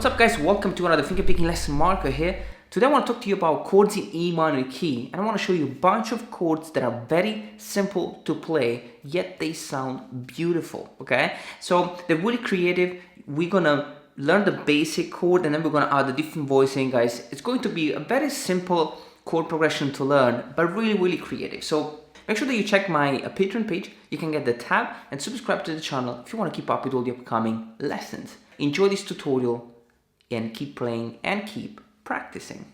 What's up guys, welcome to another fingerpicking lesson. Marco here. Today I want to talk to you about chords in E minor key, and I want to show you a bunch of chords that are very simple to play, yet they sound beautiful, okay? So they're really creative. We're gonna learn the basic chord and then we're gonna add the different voicing, guys. It's going to be a very simple chord progression to learn, but really creative. So make sure that you check my Patreon page. You can get the tab and subscribe to the channel if you want to keep up with all the upcoming lessons. Enjoy this tutorial and keep playing and keep practicing.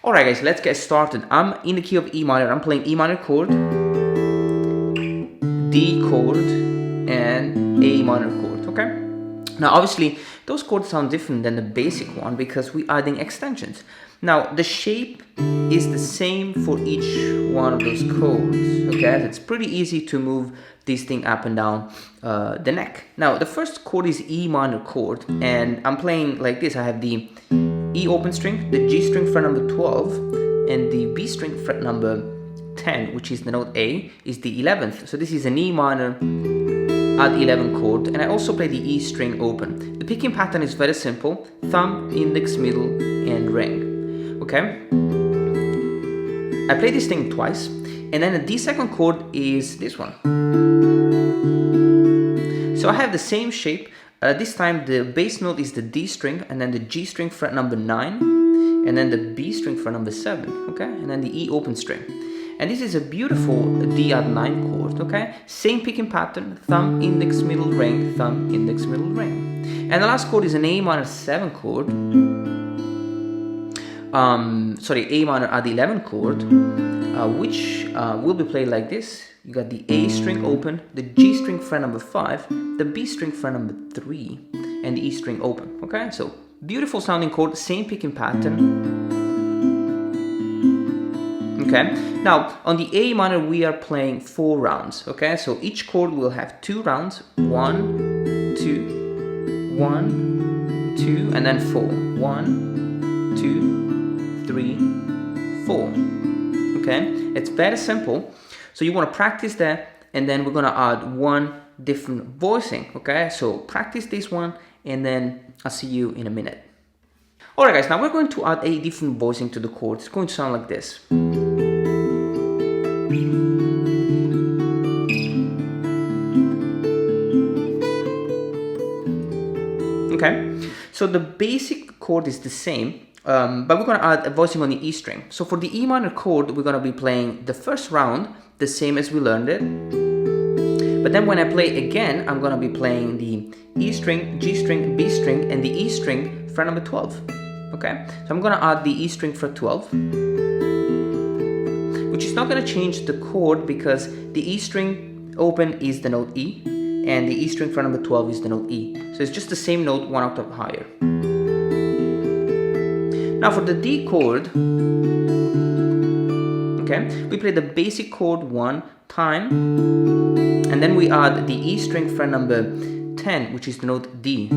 Alright guys, let's get started. I'm in the key of E minor. I'm playing E minor chord, D chord, and A minor chord, okay? Now obviously, those chords sound different than the basic one because we're adding extensions. Now, the shape is the same for each one of those chords, okay? It's pretty easy to move this thing up and down the neck. Now, the first chord is E minor chord, and I'm playing like this. I have the E open string, the G string fret number 12, and the B string fret number 10, which is the note A, is the 11th. So this is an E minor add 11 chord, and I also play the E string open. The picking pattern is very simple: thumb, index, middle, and ring. Okay, I play this thing twice, and then the second chord is this one. So I have the same shape. This time the bass note is the D string, and then the G string fret number 9, and then the B string fret number 7, okay, and then the E open string. And this is a beautiful D add 9 chord, okay? Same picking pattern: thumb, index, middle, ring, thumb, index, middle, ring. And the last chord is an A minor 7 chord. A minor add 11 chord, which will be played like this. You got the A string open, the G string fret number 5, the B string fret number 3, and the E string open, okay? So beautiful sounding chord, same picking pattern. Okay, now on the A minor we are playing 4 rounds, okay? So each chord will have 2 rounds, 1, 2, 1, 2, and then 4. 1, 2, 3, 4. Okay, it's very simple. So you want to practice that, and then we're gonna add one different voicing, okay? So practice this one, and then I'll see you in a minute. Alright guys, now we're going to add a different voicing to the chord. It's going to sound like this. Okay, so the basic chord is the same, but we're going to add a voicing on the E string. So for the E minor chord, we're going to be playing the first round the same as we learned it. But then when I play again, I'm going to be playing the E string, G string, B string, and the E string fret number 12. Okay, so I'm going to add the E string fret 12, which is not going to change the chord because the E string open is the note E, and the E string fret number 12 is the note E. So it's just the same note, 1 octave higher. Now for the D chord, okay, we play the basic chord 1 time, and then we add the E string fret number 10, which is the note D.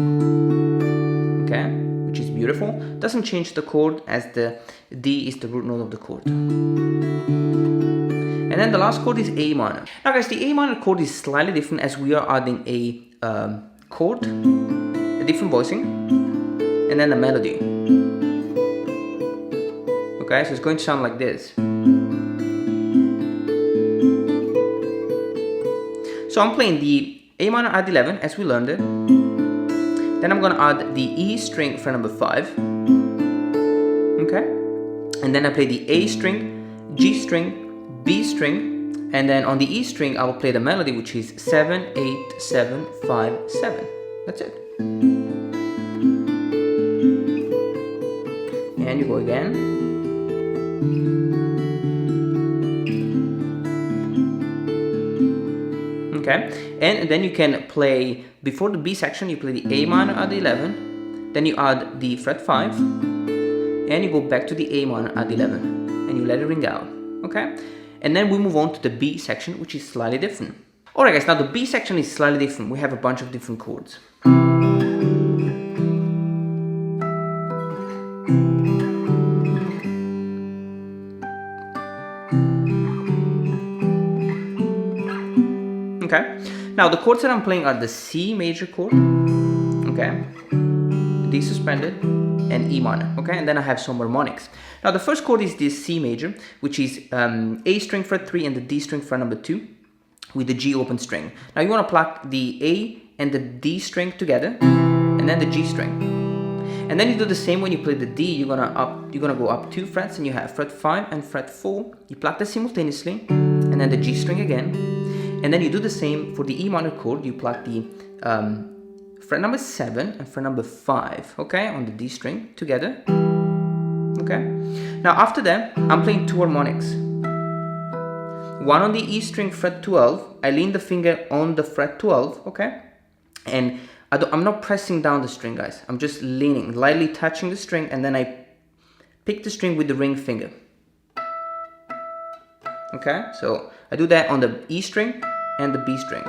Okay, which is beautiful. Doesn't change the chord as the D is the root note of the chord. And then the last chord is A minor. Now guys, the A minor chord is slightly different as we are adding a chord, a different voicing, and then a melody. Okay, so it's going to sound like this. So I'm playing the A minor add 11 as we learned it. Then I'm going to add the E string fret number 5. Okay, and then I play the A string, G string, B string, and then on the E string I will play the melody, which is 7, 8, 7, 5, 7. That's it. And you go again. Okay, and then you can play, before the B section you play the A minor add 11, then you add the fret 5, and you go back to the A minor add 11, and you let it ring out. Okay, and then we move on to the B section, which is slightly different. Alright guys, now the B section is slightly different. We have a bunch of different chords. Okay, now the chords that I'm playing are the C major chord, okay, D suspended, and E minor, okay? And then I have some harmonics. Now the first chord is this C major, which is A string fret 3 and the D string fret number 2 with the G open string. Now you want to pluck the A and the D string together, and then the G string. And then you do the same when you play the D. You're gonna go up 2 frets, and you have fret 5 and fret 4. You pluck them simultaneously, and then the G string again. And then you do the same for the E minor chord. You pluck the fret number 7 and fret number 5, okay, on the D string together, okay. Now after that, I'm playing 2 harmonics. One on the E string fret 12. I lean the finger on the fret 12, okay, and I'm not pressing down the string, guys. I'm just leaning, lightly touching the string, and then I pick the string with the ring finger. Okay, so I do that on the E string and the B string.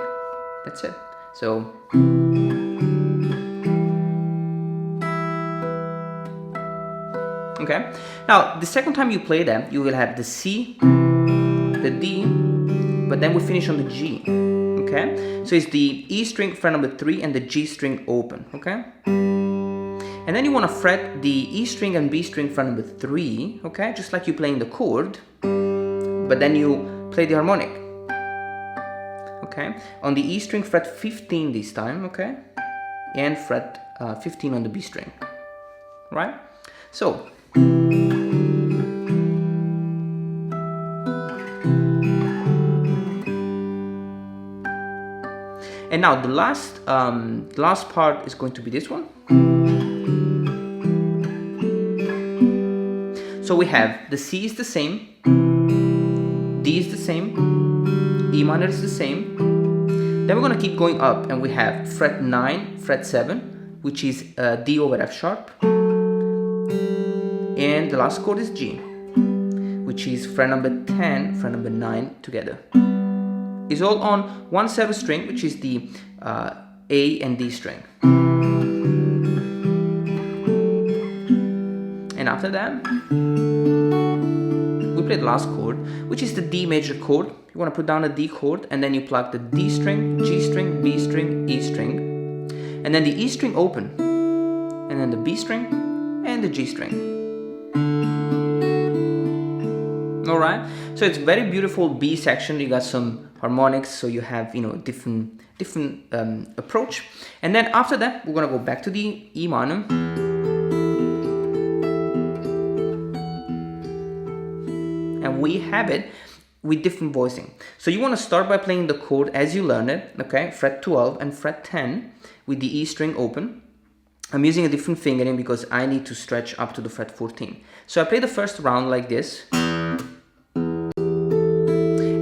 That's it. So okay. Now the second time you play that, you will have the C, the D, but then we finish on the G. Okay, so it's the E string fret number 3 and the G string open, okay? And then you want to fret the E string and B string fret number 3, okay? Just like you're playing the chord, but then you play the harmonic, okay? On the E string fret 15 this time, okay? And fret 15 on the B string, right? So and now the last part is going to be this one. So we have the C is the same, D is the same, E minor is the same. Then we're gonna keep going up, and we have fret 9, fret 7, which is D over F sharp. And the last chord is G, which is fret number 10, fret number 9 together. It's all on one 7th string, which is the A and D string. And after that, we play the last chord, which is the D major chord. You want to put down a D chord, and then you pluck the D string, G string, B string, E string, and then the E string open, and then the B string, and the G string. Alright, so it's very beautiful B section. You got some harmonics, so you have, you know, different approach. And then after that, we're gonna go back to the E minor, and we have it with different voicing. So you want to start by playing the chord as you learn it, okay? Fret 12 and fret 10 with the E string open. I'm using a different fingering because I need to stretch up to the fret 14. So I play the first round like this.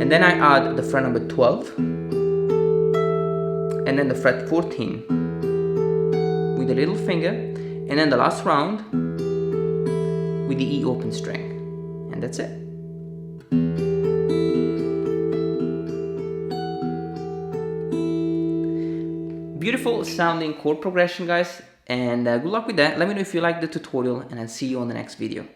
And then I add the fret number 12, and then the fret 14 with the little finger, and then the last round with the E open string, and that's it. Beautiful sounding chord progression, guys, and good luck with that. Let me know if you like the tutorial, and I'll see you on the next video.